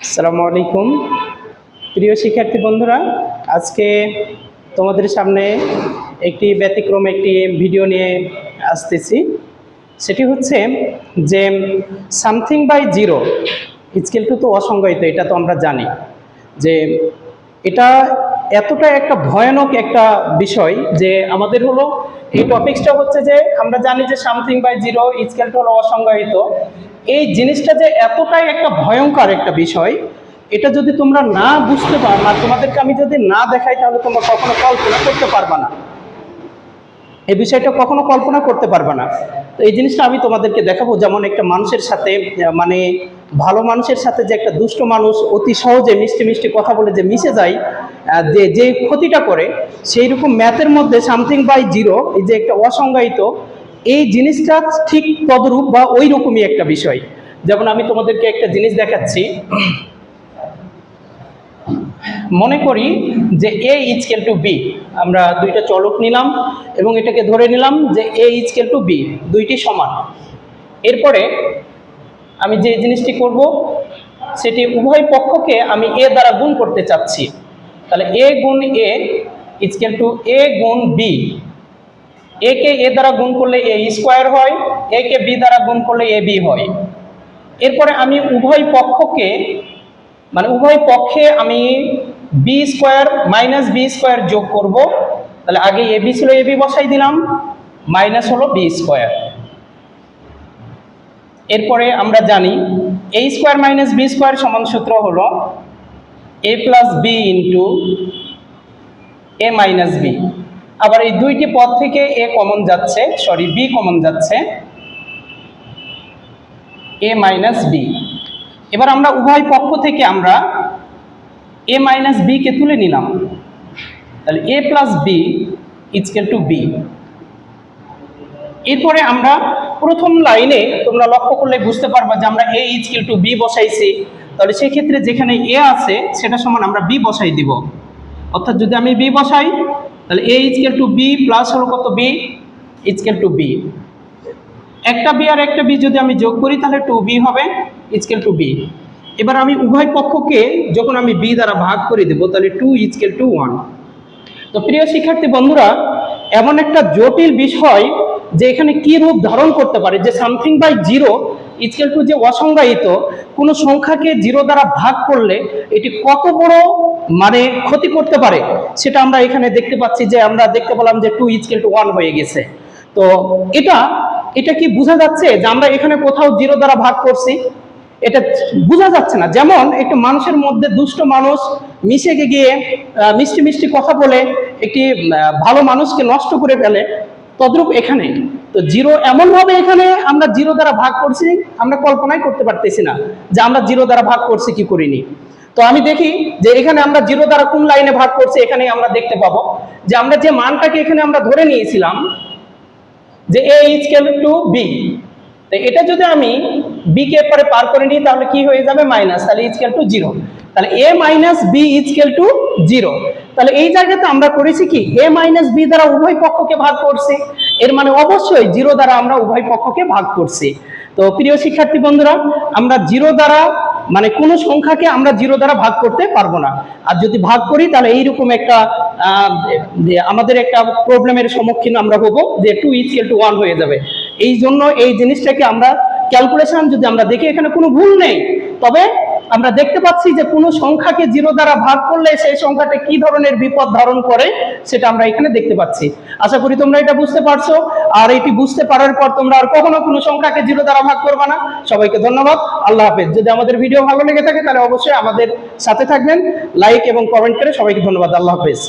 আসসালামু আলাইকুম প্রিয় শিক্ষার্থী বন্ধুরা, আজকে তোমাদের সামনে একটি ব্যতিক্রম একটি ভিডিও নিয়ে আসতেছি। সেটি হচ্ছে যে something by zero equal to তো অসংজ্ঞায়িত, এটা তো আমরা জানি যে এটা এতটা একটা ভয়ানক একটা বিষয় যে আমাদের হলো এই টপিক্সটা হচ্ছে যে আমরা জানি যে something by zero equal to হলো অসংজ্ঞায়িত। এই জিনিসটা যে এতটাই একটা ভয়ঙ্কর একটা বিষয়, এটা যদি তোমরা না বুঝতে পারো না, তোমাদেরকে আমি যদি না দেখাই তাহলে তোমরা কখনো কল্পনা করতে পারবে না, এই বিষয়টা কখনো কল্পনা করতে পারবে না। তো এই জিনিসটা আমি তোমাদেরকে দেখাবো, যেমন একটা মানুষের সাথে মানে ভালো মানুষের সাথে যে একটা দুষ্ট মানুষ অতি সহজে মিষ্টি মিষ্টি কথা বলে যে মিশে যায়, যে যে ক্ষতিটা করে, সেই রকম ম্যাথের মধ্যে সামথিং বাই জিরো এই যে একটা অসংজ্ঞায়িত, এই জিনিসটা ঠিক তদরূপ বা ওই রকমই একটা বিষয়। যেমন আমি তোমাদেরকে একটা জিনিস দেখাচ্ছি। মনে করি যে এ ইজকেল টু বি, আমরা দুইটা চলক নিলাম এবং এটাকে ধরে নিলাম যে এ ইজকেল টু বি, দুইটি সমান। এরপরে আমি যে জিনিসটি করব সেটি উভয় পক্ষকে আমি এ দ্বারা গুণ করতে চাচ্ছি। তাহলে এ গুণ এ ইজকেল টু এ গুণ বি। এ কে এ দ্বারা গুণ করলে এ স্কোয়ার হয়, এ কে বি দ্বারা গুণ করলে এ বি হয়। এরপরে আমি উভয় পক্ষকে উভয় পক্ষে আমি B square minus B square যোগ করব। তাহলে আগে এ বি ছিল, এ বি বসাই দিলাম, মাইনাস হলো বি স্কোয়ার। এরপরে আমরা জানি এ স্কোয়ার মাইনাস বি স্কোয়ার সমান সূত্র হলো এ প্লাস বি ইন্টু এ মাইনাস বি। আবার এই দুইটি পদ থেকে এ কমন যাচ্ছে, বি কমন যাচ্ছে, এ মাইনাস বি। এবার আমরা উভয় পক্ষ থেকে আমরা এ মাইনাস বি কে তুলে নিলাম। তাহলে A plus B is equal to B. এরপরে আমরা প্রথম লাইনে তোমরা লক্ষ্য করলে বুঝতে পারবা যে আমরা এ ইজকেল টু বি বসাইছি। তাহলে সেক্ষেত্রে যেখানে এ আছে সেটা সমান আমরা বি বসাই দিব। অর্থাৎ যদি আমি বি বসাই তাহলে এ ইজকেল টু বি প্লাস হলো কত, বি ইজকেল টু বি। একটা বি আর একটা বি যদি আমি যোগ করি তাহলে টু বি হবে ইজকেল টু বি। এবার আমি উভয় পক্ষকে যখন আমি বি দ্বারা ভাগ করে দেবো তাহলে টু ইজকেল টু ওয়ান। তো প্রিয় শিক্ষার্থী বন্ধুরা, এমন একটা জটিল বিষয় যে এখানে কি রূপ ধারণ করতে পারে যে something by zero equal to যে অসংজ্ঞায়িত কোনো সংখ্যাকে জিরো দ্বারা ভাগ করলে এটি কত বড় ক্ষতি করতে পারে, সেটা আমরা এখানে দেখতে পাচ্ছি। যে আমরা দেখতে পেলাম যে টু ইজকেল টু ওয়ান হয়ে গেছে। তো এটা কি বোঝা যাচ্ছে যে আমরা এখানে কোথাও জিরো দ্বারা ভাগ করছি? এটা বোঝা যাচ্ছে না। যেমন একটা মানুষের মধ্যে দুষ্ট মানুষ মিশে গিয়ে মিষ্টি মিষ্টি কথা বলে একটি ভালো মানুষকে নষ্ট করে ফেলে, তদ্রূপ এখানে তো জিরো এমন ভাবে এখানে আমরা জিরো দ্বারা ভাগ করছি, আমরা কল্পনাই করতে পারতেছি না যে আমরা জিরো দ্বারা ভাগ করছি কি করিনি। তো আমি দেখি যে এখানে আমরা জিরো দ্বারা কোন লাইনে ভাগ করছি, এখানে আমরা দেখতে পাবো যে আমরা যে মানটাকে এখানে আমরা ধরে নিয়েছিলাম যে এ ইজকেল টু বি, তো এটা যদি আমি বি কে পরে পার করে নিই তাহলে কি হয়ে যাবে, মাইনাস, তাহলে ইজকেল টু জিরো। তাহলে A minus B is equal to zero. তাহলে এই জায়গাতে আমরা করেছি কি, এ মাইনাস বি দ্বারা উভয় পক্ষকে ভাগ করছি, এর মানে অবশ্যই জিরো দ্বারা আমরা উভয় পক্ষকে ভাগ করছি। তো প্রিয় শিক্ষার্থী বন্ধুরা, আমরা জিরো দ্বারা কোনো সংখ্যাকে আমরা জিরো দ্বারা ভাগ করতে পারবো না। আর যদি ভাগ করি তাহলে এইরকম একটা আমাদের একটা প্রবলেমের সম্মুখীন আমরা হবো যে টু ইজকেল টু ওয়ান হয়ে যাবে। এই জন্য এই জিনিসটাকে আমরা ক্যালকুলেশন যদি আমরা দেখি এখানে কোনো ভুল নেই, তবে আমরা দেখতে পাচ্ছি যে কোনো সংখ্যাকে জিরো দ্বারা ভাগ করলে সেই সংখ্যাটা কি ধরনের বিপদ ধারণ করে সেটা আমরা এখানে দেখতে পাচ্ছি। আশা করি তোমরা এটা বুঝতে পারছো। আর এটি বুঝতে পারার পর তোমরা আর কখনো কোনো সংখ্যাকে জিরো দ্বারা ভাগ করবে না। সবাইকে ধন্যবাদ, আল্লাহ হাফেজ। যদি আমাদের ভিডিও ভালো লেগে থাকে তাহলে অবশ্যই আমাদের সাথে থাকবেন, লাইক এবং কমেন্ট করে। সবাইকে ধন্যবাদ, আল্লাহ হাফেজ।